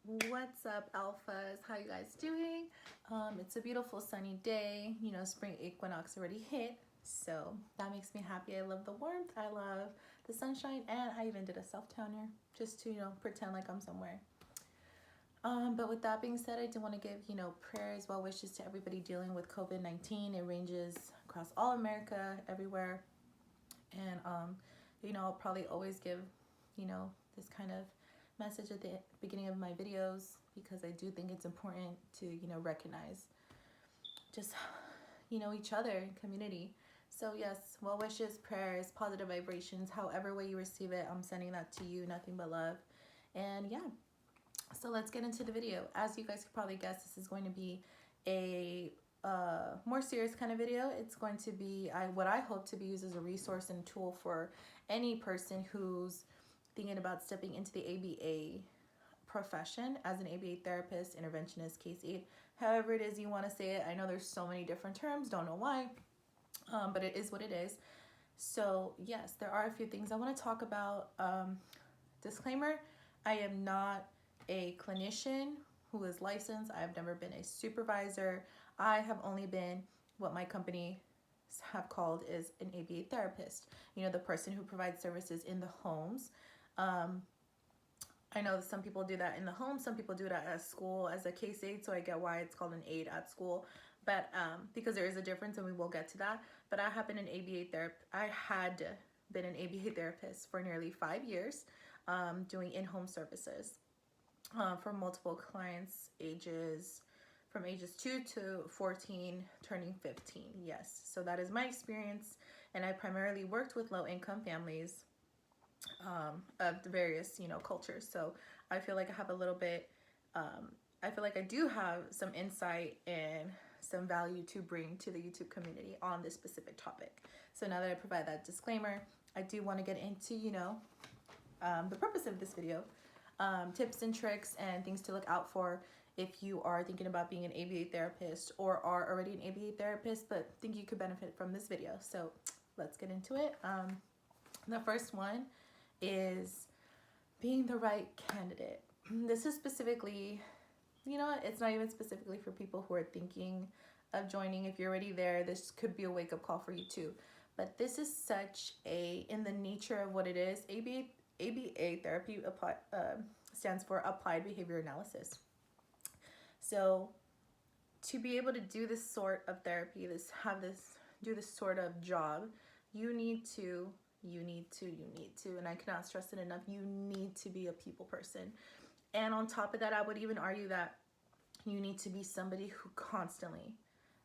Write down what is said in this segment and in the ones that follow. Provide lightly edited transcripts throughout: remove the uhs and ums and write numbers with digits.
What's up, alphas? How you guys doing? It's a beautiful sunny day. You know, spring equinox already hit, so that makes me happy. I love the warmth. I love the sunshine, and I even did a self-towner just to pretend like I'm somewhere. But with that being said, I do want to give prayers, well wishes to everybody dealing with COVID-19. It ranges across all America, everywhere, and I'll probably always give this kind of message at the beginning of my videos because I do think it's important to recognize just each other in community. So yes, well wishes, prayers, positive vibrations, however way you receive it, I'm sending that to you. Nothing but love. And yeah, so let's get into the video. As you guys could probably guess, this is going to be a more serious kind of video. It's going to be what I hope to be used as a resource and tool for any person who's thinking about stepping into the ABA profession as an ABA therapist, interventionist, case aide, however it is you want to say it. I know there's so many different terms, don't know why, but it is what it is. So yes, there are a few things I want to talk about. Disclaimer, I am not a clinician who is licensed. I have never been a supervisor. I have only been what my company have called is an ABA therapist. You know, the person who provides services in the homes. I know that some people do that in the home, some people do that at school as a case aide, so I get why it's called an aide at school. But because there is a difference, and we will get to that. But I have been an ABA therapist. I had been an ABA therapist for nearly 5 years, doing in-home services for multiple clients, from ages 2 to 14, turning 15. Yes, so that is my experience, and I primarily worked with low-income families of the various cultures. So I feel like I have a little bit. I feel like I do have some insight and some value to bring to the YouTube community on this specific topic. So now that I provide that disclaimer, I do want to get into the purpose of this video, tips and tricks and things to look out for if you are thinking about being an ABA therapist or are already an ABA therapist but think you could benefit from this video. So let's get into it. The first one is being the right candidate. This is specifically, it's not even specifically for people who are thinking of joining. If you're already there, this could be a wake-up call for you too. But this is such in the nature of what it is, ABA therapy stands for Applied Behavior Analysis. So to be able to do this sort of therapy, do this sort of job, you need to, and I cannot stress it enough, you need to be a people person. And on top of that, I would even argue that you need to be somebody who constantly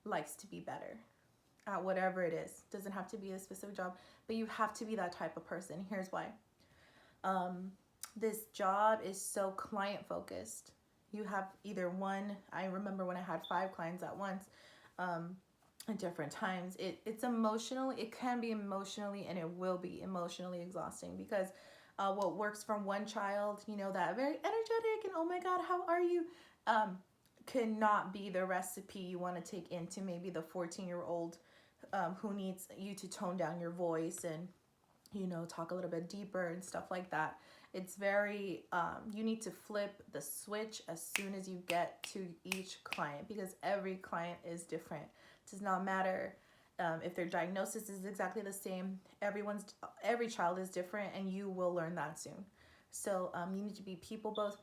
likes to be better at whatever it is. Doesn't have to be a specific job, but you have to be that type of person. Here's why. This job is so client focused. You have either one, I remember when I had 5 clients at once, at different times. It's emotionally, it can be emotionally, and it will be emotionally exhausting because what works from one child, that very energetic and oh my God, how are you, cannot be the recipe you want to take into maybe the 14-year-old who needs you to tone down your voice and talk a little bit deeper and stuff like that. It's very, you need to flip the switch as soon as you get to each client because every client is different. It does not matter if their diagnosis is exactly the same. Every child is different, and you will learn that soon. So you need to be people both,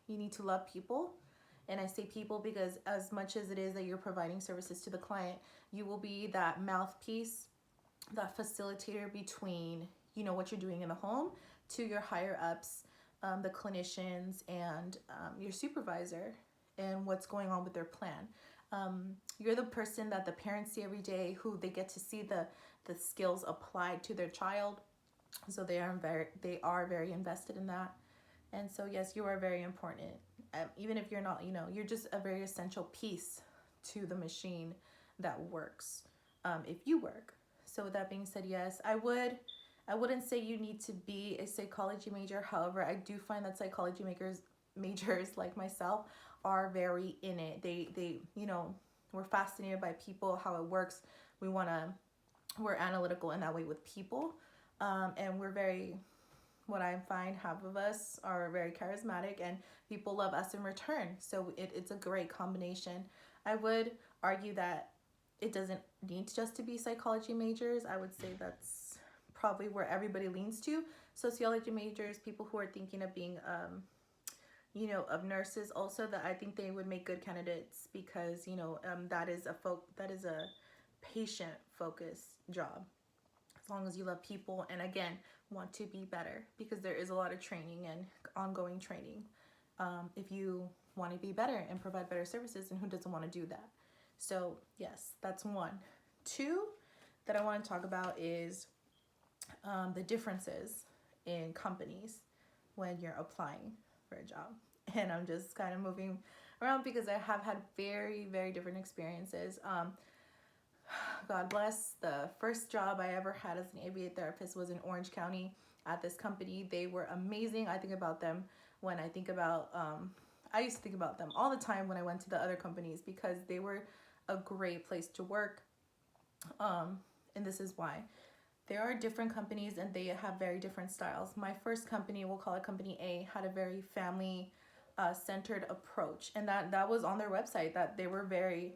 you need to love people. And I say people because as much as it is that you're providing services to the client, you will be that mouthpiece, that facilitator between what you're doing in the home to your higher ups, the clinicians and your supervisor, and what's going on with their plan. You're the person that the parents see every day, who they get to see the skills applied to their child, so they are very invested in that. And so yes, you are very important, even if you're not, you're just a very essential piece to the machine that works, if you work. So with that being said, yes, I wouldn't say you need to be a psychology major. However, I do find that psychology majors like myself are very in it. They we're fascinated by people, how it works. We're analytical in that way with people, and we're very what I find, half of us are very charismatic and people love us in return. So it's a great combination. I would argue that it doesn't need just to be psychology majors. I would say that's probably where everybody leans to. Sociology majors, people who are thinking of being of nurses also, that I think they would make good candidates because that is a patient focused job, as long as you love people and again want to be better, because there is a lot of training and ongoing training. If you want to be better and provide better services, and who doesn't want to do that? So yes, that's one. Two that I want to talk about is the differences in companies when you're applying for a job. And I'm just kind of moving around because I have had very, very different experiences. God bless. The first job I ever had as an ABA therapist was in Orange County at this company. They were amazing. I think about them when I think about, I used to think about them all the time when I went to the other companies because they were a great place to work. And this is why. There are different companies and they have very different styles. My first company, we'll call it Company A, had a very family centered approach, and that was on their website, that they were very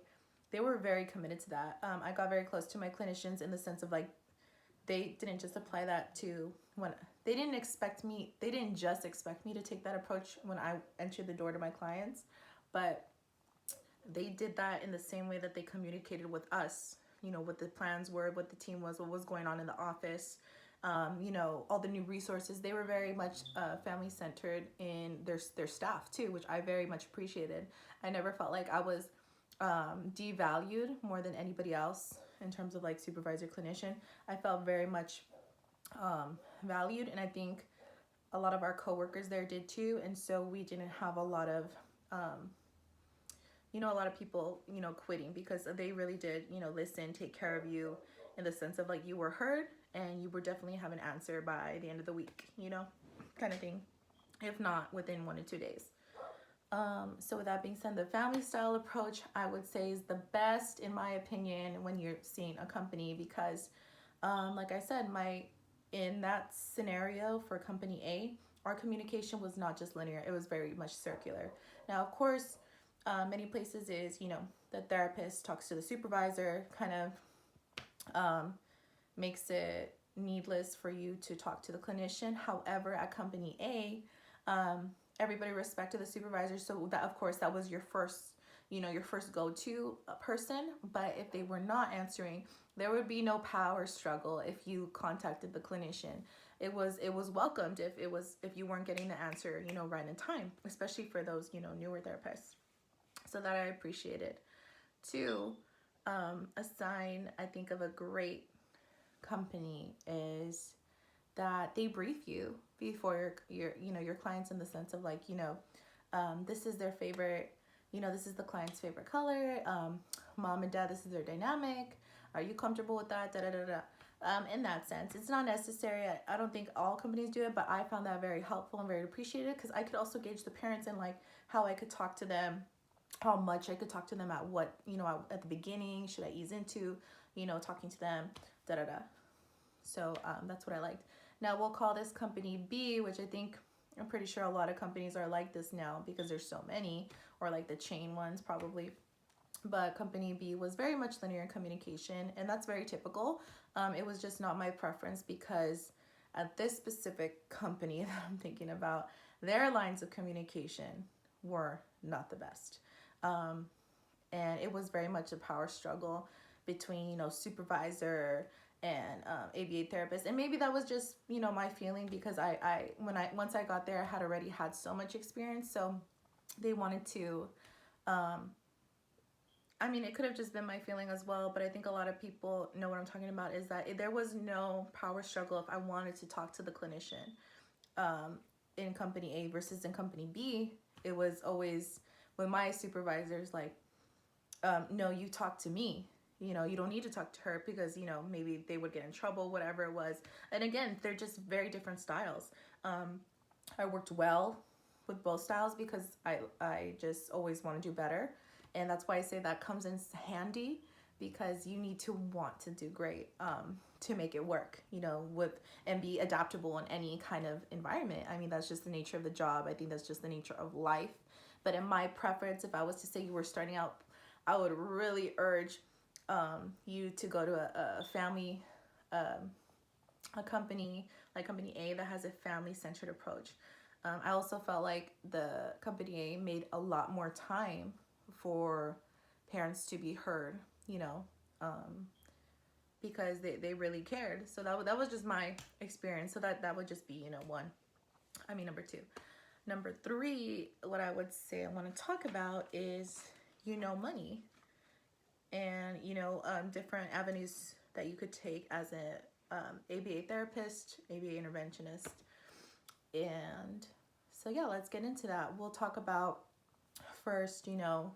committed to that. I got very close to my clinicians in the sense of like, they didn't just apply that to when they didn't just expect me to take that approach when I entered the door to my clients, but they did that in the same way that they communicated with us, what the plans were, what the team was, what was going on in the office, all the new resources. They were very much family centered in their staff too, which I very much appreciated. I never felt like I was devalued more than anybody else in terms of like supervisor clinician. I felt very much valued, and I think a lot of our coworkers there did too. And so we didn't have a lot of a lot of people quitting, because they really did listen, take care of you, in the sense of like you were heard and you would definitely have an answer by the end of the week, kind of thing, if not within 1 to 2 days. So with that being said, the family style approach I would say is the best in my opinion when you're seeing a company, because like I said, in that scenario for Company A, our communication was not just linear, it was very much circular. Now of course, many places is the therapist talks to the supervisor, kind of makes it needless for you to talk to the clinician. However, at Company A, everybody respected the supervisor, so that of course that was your first go-to person. But if they were not answering, there would be no power struggle if you contacted the clinician. It was welcomed if you weren't getting the answer right in time, especially for those newer therapists. So that I appreciated. Two, a sign I think of a great company is that they brief you before your clients, in the sense of like this is their favorite, this is the client's favorite color, mom and dad, this is their dynamic, are you comfortable with that, da da da da. In that sense, it's not necessary. I don't think all companies do it, but I found that very helpful and very appreciated, because I could also gauge the parents and like how I could talk to them, how much I could talk to them at what, at the beginning, should I ease into, talking to them, da da da. So that's what I liked. Now we'll call this Company B, which I'm pretty sure a lot of companies are like this now because there's so many, or like the chain ones probably. But Company B was very much linear communication, and that's very typical. It was just not my preference, because at this specific company that I'm thinking about, their lines of communication were not the best. And it was very much a power struggle between, supervisor and ABA therapist. And maybe that was just, my feeling, because once I got there, I had already had so much experience. So they wanted to, it could have just been my feeling as well, but I think a lot of people know what I'm talking about, is that there was no power struggle if I wanted to talk to the clinician in Company A versus in Company B. It was always with my supervisors like, no, you talk to me. You don't need to talk to her, because, maybe they would get in trouble, whatever it was. And again, they're just very different styles. I worked well with both styles because I just always want to do better. And that's why I say that comes in handy, because you need to want to do great, to make it work, you know, with and be adaptable in any kind of environment. I mean, that's just the nature of the job. I think that's just the nature of life. But in my preference, if I was to say you were starting out, I would really urge you to go to a family, a company like Company A that has a family-centered approach. I also felt like the Company A made a lot more time for parents to be heard, you know, because they really cared. So that was just my experience. So that would just be, you know, number two. Number three, what I would say I want to talk about is, you know, money and, you know, different avenues that you could take as a ABA therapist, ABA interventionist. And so, yeah, let's get into that. We'll talk about first, you know,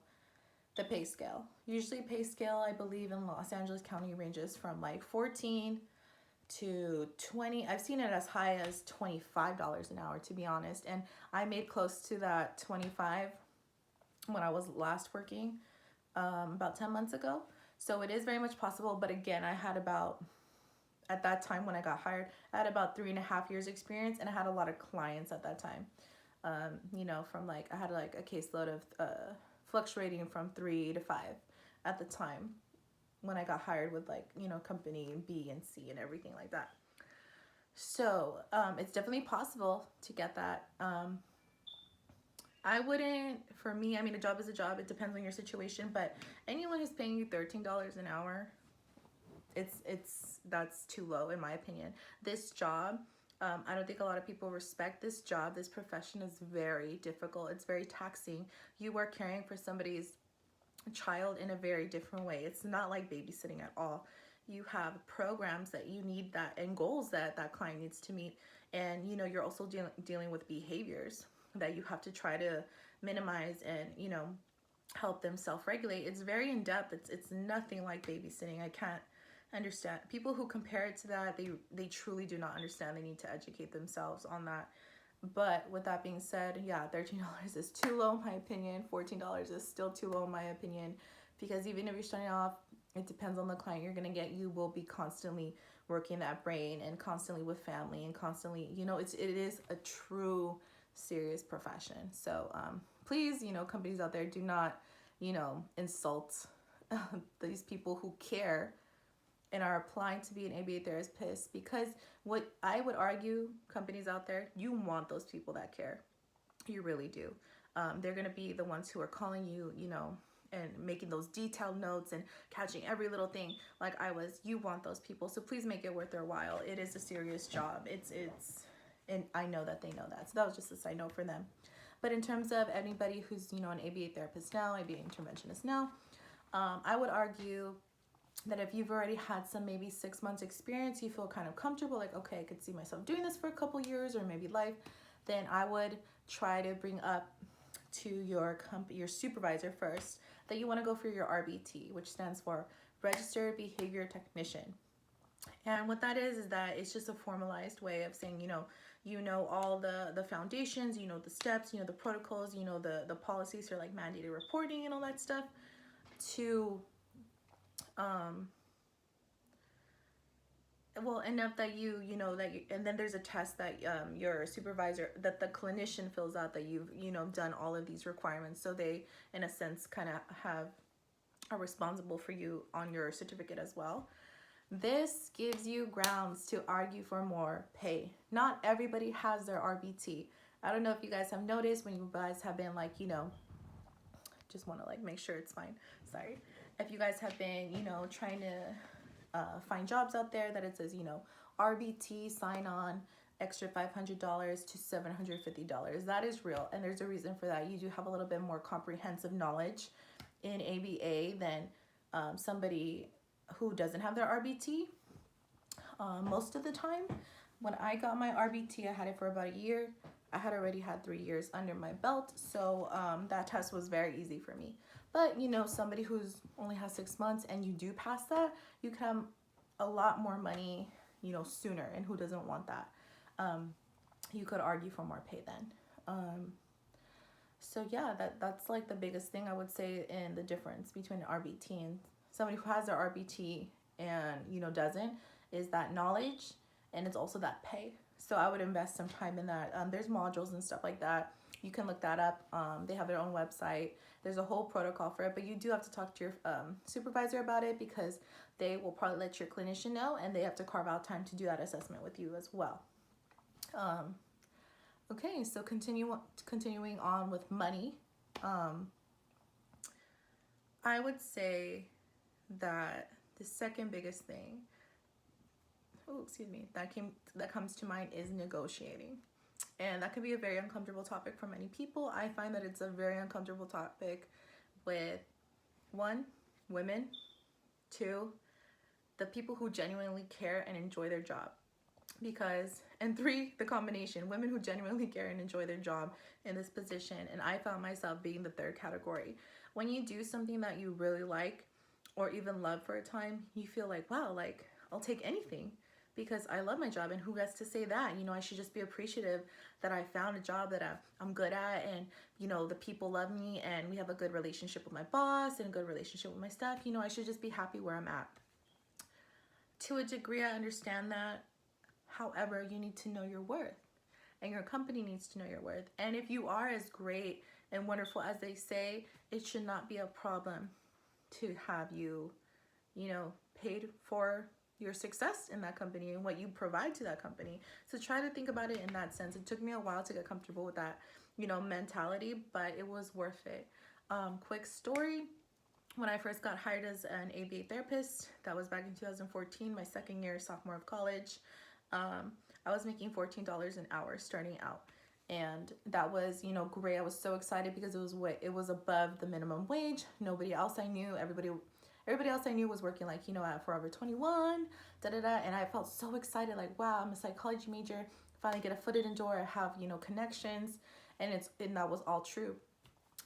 the pay scale. Usually pay scale, I believe, in Los Angeles County ranges from like 14 to 20. I've seen it as high as $25 an hour, to be honest. And I made close to that 25 when I was last working about 10 months ago. So it is very much possible. But again, I had about, at that time when I got hired, I had about 3.5 years experience, and I had a lot of clients at that time. You know, from like, I had like a caseload of fluctuating from 3 to 5 at the time when I got hired with like, you know, company B and C and everything like that. So it's definitely possible to get that. I wouldn't, for me, I mean, a job is a job. It depends on your situation, but anyone who's paying you $13 an hour, that's too low in my opinion. This job, I don't think a lot of people respect this job. This profession is very difficult. It's very taxing. You are caring for somebody's child in a very different way. It's not like babysitting at all. You have programs that you need that and goals that that client needs to meet. And, you know, you're also dealing with behaviors that you have to try to minimize and, you know, help them self-regulate. It's very in-depth. It's nothing like babysitting. I can't understand people who compare it to that. They truly do not understand. They need to educate themselves on that. But with that being said, yeah, $13 is too low in my opinion. $14 is still too low in my opinion, because even if you're starting off, it depends on the client you're gonna get. You will be constantly working that brain and constantly with family and constantly, you know, it is a true serious profession. So please, you know, companies out there, do not, you know, insult these people who care and are applying to be an ABA therapist, because what I would argue, companies out there, you want those people that care. You really do. They're going to be the ones who are calling you, you know, and making those detailed notes and catching every little thing like I was. You want those people. So please make it worth their while. It is a serious job. And I know that they know that. So that was just a side note for them. But in terms of anybody who's, you know, an ABA therapist now, ABA interventionist now, I would argue that if you've already had some maybe 6 months experience, you feel kind of comfortable, like, okay, I could see myself doing this for a couple years or maybe life, then I would try to bring up to your supervisor first that you want to go for your RBT, which stands for Registered Behavior Technician. And what that is that it's just a formalized way of saying, you know all the foundations, you know the steps, you know the protocols, you know the policies for like mandated reporting and all that stuff, to well, enough that you know that you, and then there's a test that your supervisor, that the clinician fills out, that you've, you know, done all of these requirements. So they, in a sense, kind of are responsible for you on your certificate as well. This gives you grounds to argue for more pay. Not everybody has their RBT. I don't know if you guys have noticed when you guys have been like, you know, just want to like make sure it's fine. Sorry. If you guys have been, you know, trying to find jobs out there that it says, you know, RBT sign on extra $500 to $750. That is real. And there's a reason for that. You do have a little bit more comprehensive knowledge in ABA than somebody who doesn't have their RBT. Most of the time, when I got my RBT, I had it for about a year. I had already had 3 years under my belt, so that test was very easy for me. But, you know, somebody who's only has 6 months and you do pass that, you can have a lot more money, you know, sooner, and who doesn't want that? You could argue for more pay then. So yeah, that's like the biggest thing I would say in the difference between RBT and somebody who has their RBT and, you know, doesn't, is that knowledge, and it's also that pay. So I would invest some time in that. There's modules and stuff like that. You can look that up. They have their own website. There's a whole protocol for it, but you do have to talk to your supervisor about it, because they will probably let your clinician know, and they have to carve out time to do that assessment with you as well. Okay, so continuing on with money. I would say that the second biggest thing, that comes to mind is negotiating. And that can be a very uncomfortable topic for many people. I find that it's a very uncomfortable topic with, one, women, two, the people who genuinely care and enjoy their job. And three, the combination, women who genuinely care and enjoy their job in this position. And I found myself being the third category. When you do something that you really like or even love for a time, you feel like, wow, like, I'll take anything, because I love my job, and who gets to say that? You know, I should just be appreciative that I found a job that I'm good at, and, you know, the people love me, and we have a good relationship with my boss and a good relationship with my staff. You know, I should just be happy where I'm at. To a degree, I understand that. However, you need to know your worth, and your company needs to know your worth. And if you are as great and wonderful as they say, it should not be a problem to have you, you know, paid for your success in that company and what you provide to that company. So try to think about it in that sense. It took me a while to get comfortable with that, you know, mentality, but it was worth it. Quick story. When I first got hired as an ABA therapist, that was back in 2014, my second year, sophomore of college. I was making $14 an hour starting out. And that was, you know, great. I was so excited because it was above the minimum wage. Nobody else I knew, everybody else I knew was working, like, you know, at Forever 21, and I felt so excited, like, wow, I'm a psychology major, finally get a foot in the door, I have, you know, connections, and that was all true.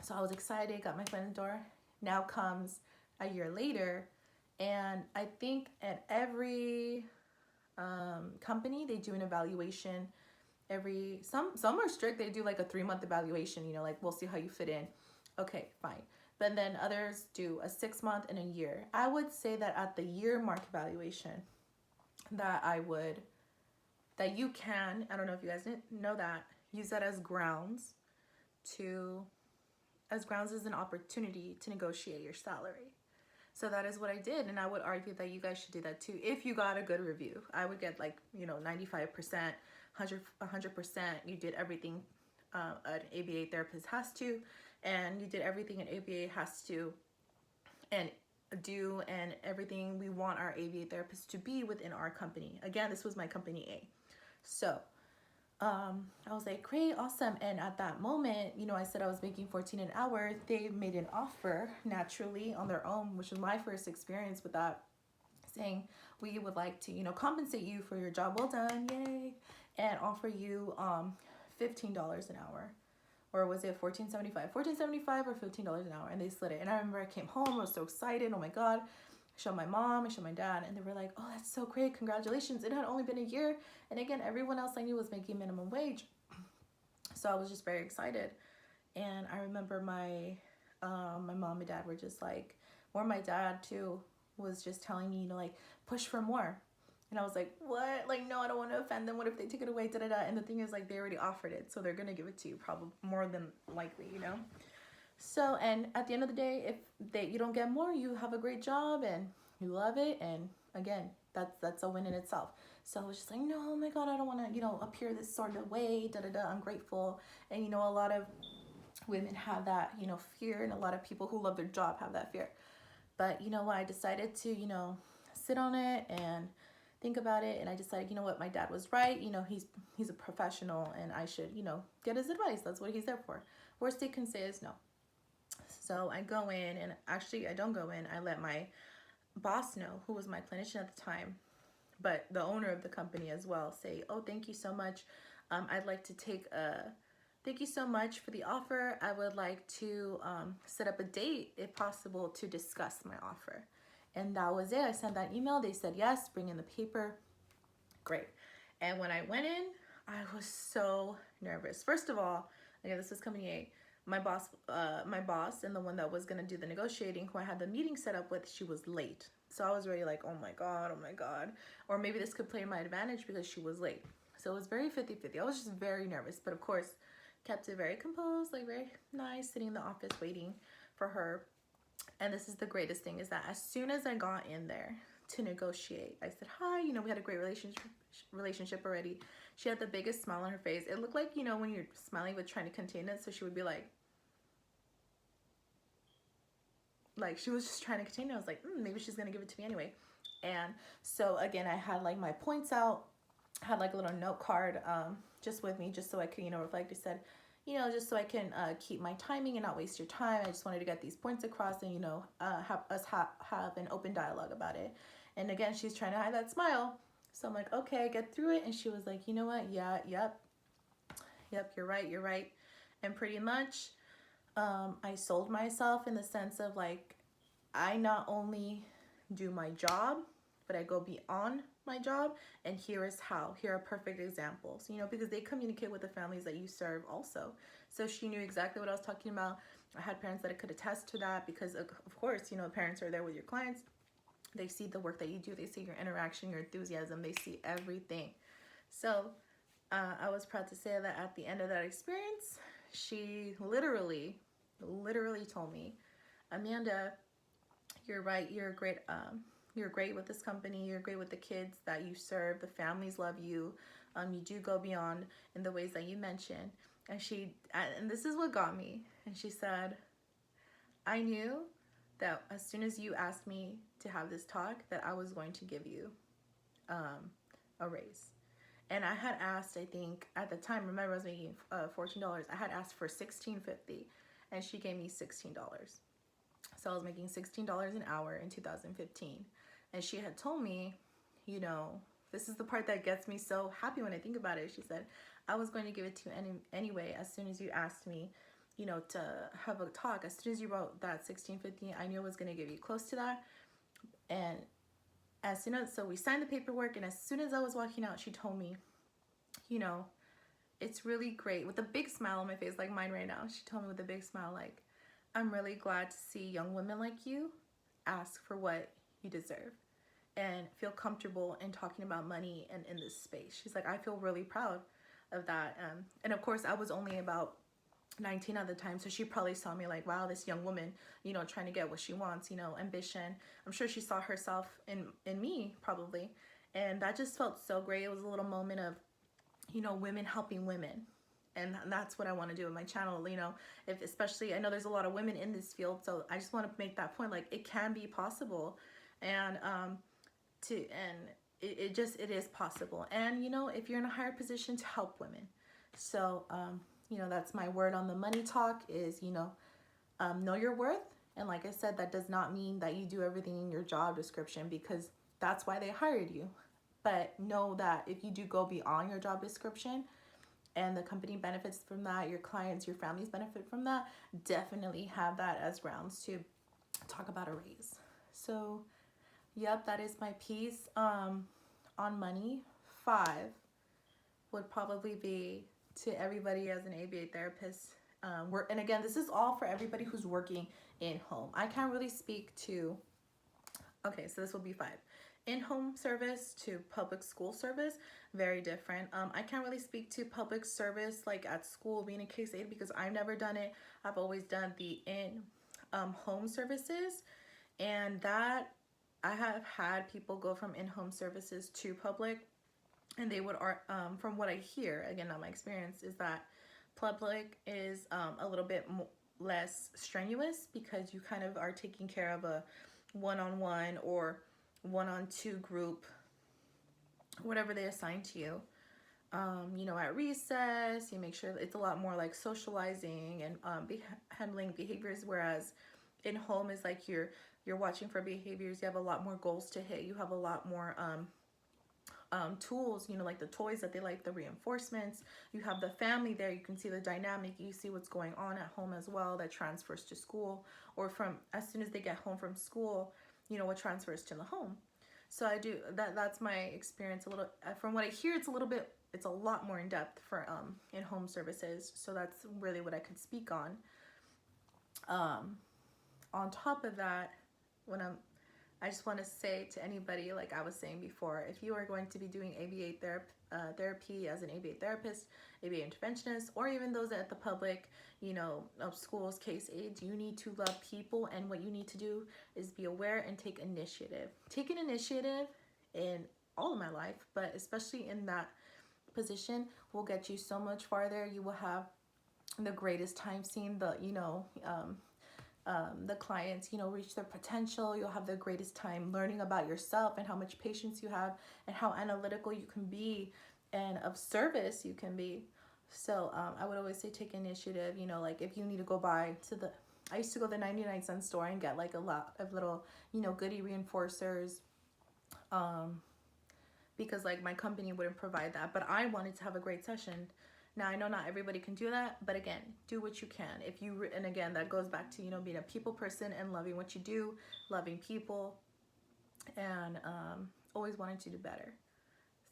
So I was excited, got my foot in the door. Now comes a year later, and I think at every company, they do an evaluation some are strict, they do like a 3-month evaluation, you know, like, we'll see how you fit in. Okay, fine. But then others do a 6-month and a year. I would say that at the year mark evaluation, that you can, I don't know if you guys didn't know that, use that as grounds as an opportunity to negotiate your salary. So that is what I did, and I would argue that you guys should do that too. If you got a good review, I would get, like, you know, 95%, 100%. You did everything an ABA therapist has to, and you did everything an ABA has to and do, and everything we want our ABA therapist to be within our company. Again, this was my company A. So I was like, great, awesome. And at that moment, you know, I said I was making $14 an hour. They made an offer naturally on their own, which was my first experience with that, saying, we would like to, you know, compensate you for your job well done, yay, and offer you $15 an hour. Or was it $14.75? $14.75 or $15 an hour, and they split it. And I remember I came home, I was so excited, oh my God. I showed my mom, I showed my dad, and they were like, oh, that's so great, congratulations. It had only been a year, and again, everyone else I knew was making minimum wage. So I was just very excited. And I remember my mom and dad were just like, or my dad too was just telling me, you know, like, push for more. And I was like, what? Like, no, I don't want to offend them. What if they take it away? Da da da. And the thing is, like, they already offered it, so they're gonna give it to you, probably more than likely, you know. So, and at the end of the day, if you don't get more, you have a great job and you love it, and again, that's a win in itself. So I was just like, no, oh my God, I don't want to, you know, appear this sort of way, da da da. I'm grateful, and you know, a lot of women have that, you know, fear, and a lot of people who love their job have that fear. But you know what? I decided to, you know, sit on it and think about it, and I decided, you know what, my dad was right. You know, he's a professional, and I should, you know, get his advice. That's what he's there for. Worst they can say is no. So I go in, and actually I don't go in. I let my boss know, who was my clinician at the time, but the owner of the company as well, say, oh, thank you so much. I'd like to thank you so much for the offer. I would like to set up a date, if possible, to discuss my offer. And that was it. I sent that email. They said yes, bring in the paper. Great. And when I went in, I was so nervous. First of all, again, this was company A. my boss and the one that was gonna do the negotiating, who I had the meeting set up with, she was late. So I was already like, oh my god, oh my god. Or maybe this could play in my advantage because she was late. So it was very 50-50. I was just very nervous, but of course, kept it very composed, like very nice, sitting in the office waiting for her. And this is the greatest thing, is that as soon as I got in there to negotiate, I said, hi, we had a great relationship already. She had the biggest smile on her face. It looked like, when you're smiling but trying to contain it. So she would be like she was just trying to contain it. I was like, maybe she's gonna give it to me anyway. And so again, I had like my points out, had like a little note card just with me, just so I could, reflect. I said, just so I can keep my timing and not waste your time. I just wanted to get these points across and, have us have an open dialogue about it. And again, she's trying to hide that smile. So I'm like, okay, get through it. And she was like, you know what? Yeah, yep, you're right. And pretty much, I sold myself in the sense of like, I not only do my job, but I go beyond my job. And here is how. Here are perfect examples, because they communicate with the families that you serve also. So she knew exactly what I was talking about. I had parents that could attest to that because, of course, parents are there with your clients. They see the work that you do. They see your interaction, your enthusiasm. They see everything. So I was proud to say that at the end of that experience, she literally told me, Amanda, you're right. You're great. You're great with this company. You're great with the kids that you serve. The families love you. You do go beyond in the ways that you mentioned. And this is what got me. And she said, I knew that as soon as you asked me to have this talk, that I was going to give you a raise. And I had asked, I think at the time, remember I was making $14. I had asked for $16.50, and she gave me $16. So I was making $16 an hour in 2015. And she had told me, this is the part that gets me so happy when I think about it. She said, I was going to give it to you anyway, as soon as you asked me, to have a talk. As soon as you wrote that $16.50, I knew I was going to give you close to that. And so we signed the paperwork, and as soon as I was walking out, she told me, it's really great, with a big smile on my face, like mine right now. She told me with a big smile, like, I'm really glad to see young women like you ask for what you deserve and feel comfortable in talking about money and in this space. She's like, I feel really proud of that. And of course, I was only about 19 at the time, so she probably saw me like, wow, this young woman, trying to get what she wants, ambition. I'm sure she saw herself in me, probably. And that just felt so great. It was a little moment of, women helping women. And that's what I want to do with my channel, if especially, I know there's a lot of women in this field, so I just want to make that point, like, it can be possible. And it is possible. And if you're in a higher position, to help women. So that's my word on the money talk is, know your worth. And like I said, that does not mean that you do everything in your job description, because that's why they hired you. But know that if you do go beyond your job description, and the company benefits from that, your clients, your families benefit from that, definitely have that as grounds to talk about a raise. So, yep, that is my piece on money. 5 would probably be to everybody as an ABA therapist. And again, this is all for everybody who's working in home. I can't really speak to, okay, so this will be 5. In-home service to public school service, very different. I can't really speak to public service like at school, being a case aide, because I've never done it. I've always done the in-home services, and that I have had people go from in-home services to public, and they would, from what I hear, again, not my experience, is that public is a little bit less strenuous, because you kind of are taking care of a one-on-one or one-on-two group, whatever they assign to you. At recess, you make sure it's a lot more like socializing and handling behaviors, whereas in home is like you're watching for behaviors. You have a lot more goals to hit. You have a lot more tools, like the toys that they like, the reinforcements. You have the family there. You can see the dynamic. You see what's going on at home as well that transfers to school, or from as soon as they get home from school, what transfers to the home. So I do that's my experience a little. From what I hear, it's a little bit it's a lot more in depth for in home services. So that's really what I could speak on. On top of that, when I just want to say to anybody, like I was saying before, if you are going to be doing ABA therapy as an ABA therapist, ABA interventionist, or even those at the public, of schools, case aides, you need to love people. And what you need to do is be aware and take initiative. Taking initiative in all of my life, but especially in that position, will get you so much farther. You will have the greatest time seeing the clients, reach their potential. You'll have the greatest time learning about yourself and how much patience you have and how analytical you can be and of service you can be. So I would always say take initiative. Like if you need to go by to I used to go to the 99-cent store and get like a lot of little, goodie reinforcers. Because like my company wouldn't provide that, but I wanted to have a great session. Now I know not everybody can do that, but again, do what you can. And again, that goes back to being a people person and loving what you do, loving people, and always wanting to do better.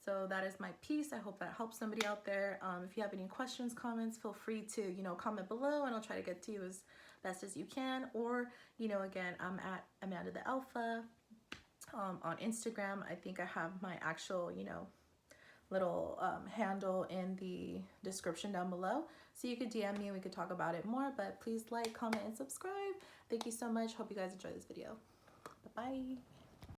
So that is my piece. I hope that helps somebody out there. If you have any questions, comments, feel free to comment below, and I'll try to get to you as best as you can. Or again, I'm at Amanda the Alpha on Instagram. I think I have my actual little handle in the description down below, so you could DM me and we could talk about it more. But please like, comment, and subscribe. Thank you so much. Hope you guys enjoy this video. Bye bye.